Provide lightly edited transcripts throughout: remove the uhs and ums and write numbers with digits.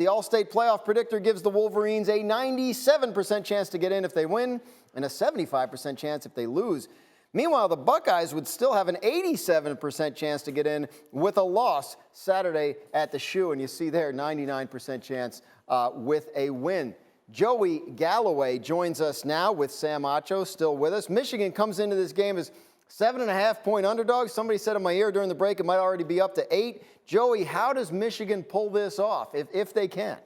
The All-State Playoff Predictor gives the Wolverines a 97% chance to get in if they win and a 75% chance if they lose. Meanwhile, the Buckeyes would still have an 87% chance to get in with a loss Saturday at the Shoe. And you see there, 99% chance with a win. Joey Galloway joins us now with Sam Acho still with us. Michigan comes into this game as 7.5-point underdogs. Somebody said in my ear during the break it might already be up to 8. Joey, how does Michigan pull this off if they can?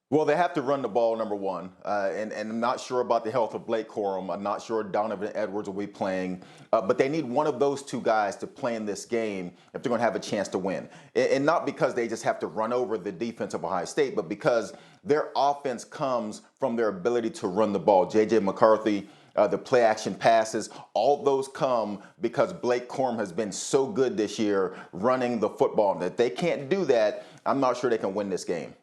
Well, they have to run the ball, number one. And I'm not sure about the health of Blake Corum. I'm not sure Donovan Edwards will be playing. But they need one of those two guys to play in this game if they're going to have a chance to win. And not because they just have to run over the defense of Ohio State, but because their offense comes from their ability to run the ball. J.J. McCarthy, the play action passes, all those come because Blake Corum has been so good this year running the football. And if they can't do that, I'm not sure they can win this game.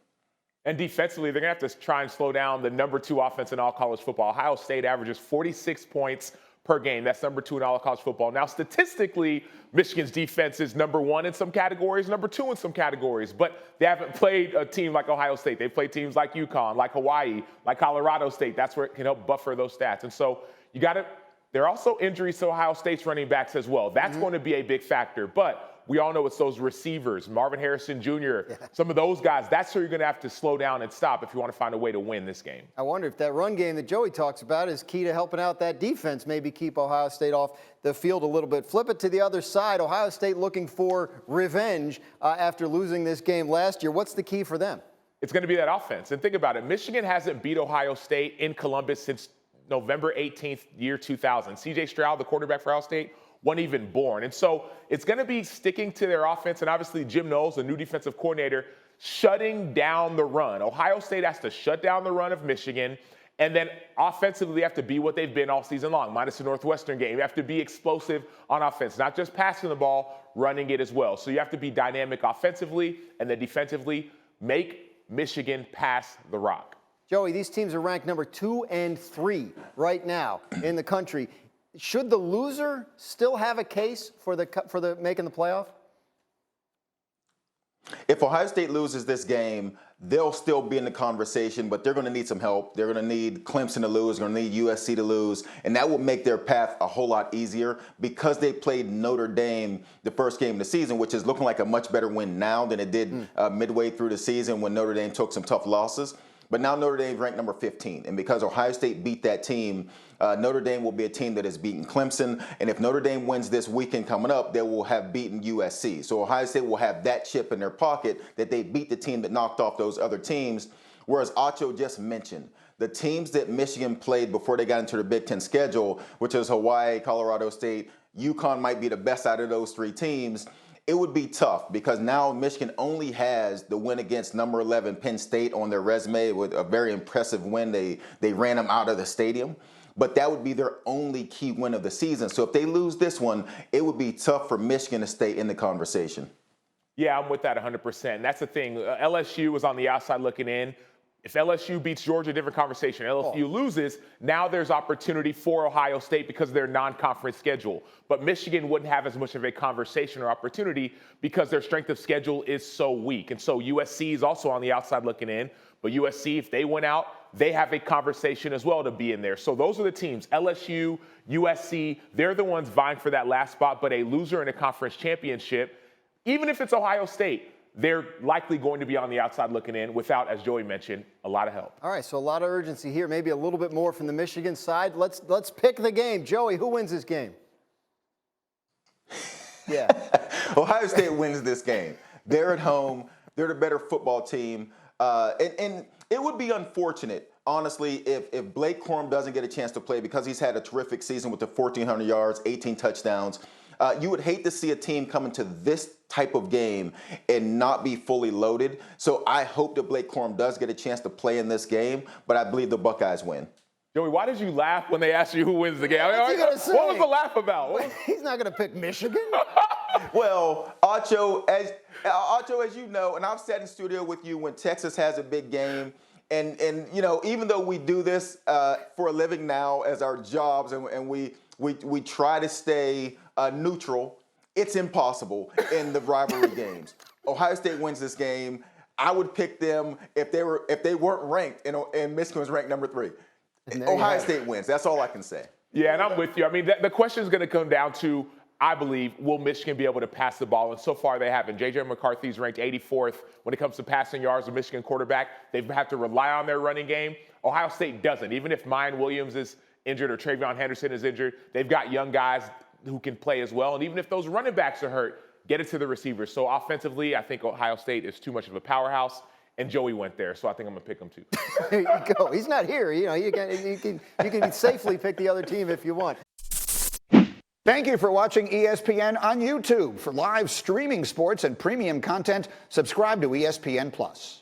And defensively, they're going to have to try and slow down the number 2 offense in all college football. Ohio State averages 46 points per game. That's number 2 in all of college football. Now, statistically, Michigan's defense is number 1 in some categories, number 2 in some categories. But they haven't played a team like Ohio State. They've played teams like UConn, like Hawaii, like Colorado State. That's where it can help buffer those stats. And so you got to – there are also injuries to Ohio State's running backs as well. That's going to be a big factor. But we all know it's those receivers, Marvin Harrison Jr., some of those guys. That's who you're going to have to slow down and stop if you want to find a way to win this game. I wonder if that run game that Joey talks about is key to helping out that defense, maybe keep Ohio State off the field a little bit. Flip it to the other side. Ohio State looking for revenge after losing this game last year. What's the key for them? It's going to be that offense. And think about it. Michigan hasn't beat Ohio State in Columbus since November 18th, year 2000. C.J. Stroud, the quarterback for Ohio State, wasn't even born. And so it's going to be sticking to their offense, and obviously Jim Knowles, the new defensive coordinator, shutting down the run. Ohio State has to shut down the run of Michigan, and then offensively they have to be what they've been all season long, minus the Northwestern game. You have to be explosive on offense, not just passing the ball, running it as well. So you have to be dynamic offensively, and then defensively make Michigan pass the rock. Joey, these teams are ranked number 2 and 3 right now in the country. Should the loser still have a case for the making the playoff? If Ohio State loses this game, they'll still be in the conversation, but they're going to need some help. They're going to need Clemson to lose, they're going to need USC to lose, and that will make their path a whole lot easier because they played Notre Dame the first game of the season, which is looking like a much better win now than it did midway through the season when Notre Dame took some tough losses. But now Notre Dame's ranked number 15. And because Ohio State beat that team, Notre Dame will be a team that has beaten Clemson. And if Notre Dame wins this weekend coming up, they will have beaten USC. So Ohio State will have that chip in their pocket that they beat the team that knocked off those other teams. Whereas Acho just mentioned, the teams that Michigan played before they got into the Big Ten schedule, which is Hawaii, Colorado State, UConn might be the best out of those 3 teams. It would be tough because now Michigan only has the win against number 11 Penn State on their resume with a very impressive win. They ran them out of the stadium, but that would be their only key win of the season. So if they lose this one, it would be tough for Michigan to stay in the conversation. Yeah, I'm with that 100%. That's the thing. LSU was on the outside looking in. If LSU beats Georgia, different conversation. LSU loses, now there's opportunity for Ohio State because of their non-conference schedule. But Michigan wouldn't have as much of a conversation or opportunity because their strength of schedule is so weak. And so USC is also on the outside looking in. But USC, if they went out, they have a conversation as well to be in there. So those are the teams, LSU, USC, they're the ones vying for that last spot. But a loser in a conference championship, even if it's Ohio State, they're likely going to be on the outside looking in without, as Joey mentioned, a lot of help. All right, so a lot of urgency here, maybe a little bit more from the Michigan side. Let's pick the game. Joey, who wins this game? Yeah. Ohio State wins this game. They're at home. They're the better football team. And it would be unfortunate, honestly, if Blake Corum doesn't get a chance to play because he's had a terrific season with the 1,400 yards, 18 touchdowns. You would hate to see a team come into this type of game and not be fully loaded. So I hope that Blake Corum does get a chance to play in this game, but I believe the Buckeyes win. Joey, why did you laugh when they asked you who wins the game? What was the laugh about? He's not going to pick Michigan. Well, Acho, as you know, and I've sat in studio with you when Texas has a big game. And you know, even though we do this for a living now as our jobs and we try to stay neutral, it's impossible in the rivalry games. Ohio State wins this game. I would pick them if they weren't ranked and Michigan was ranked number 3. Ohio State wins. That's all I can say. Yeah, and I'm with you. I mean, the question is going to come down to, I believe, will Michigan be able to pass the ball? And so far they haven't. J.J. McCarthy's ranked 84th when it comes to passing yards, the Michigan quarterback. They have to rely on their running game. Ohio State doesn't. Even if Mayan Williams is injured or Travion Henderson is injured, they've got young guys who can play as well. And even if those running backs are hurt, get it to the receivers. So offensively, I think Ohio State is too much of a powerhouse. And Joey went there, so I think I'm gonna pick him too. There you go. He's not here. You know, you can safely pick the other team if you want. Thank you for watching ESPN on YouTube. For live streaming sports and premium content, subscribe to ESPN+.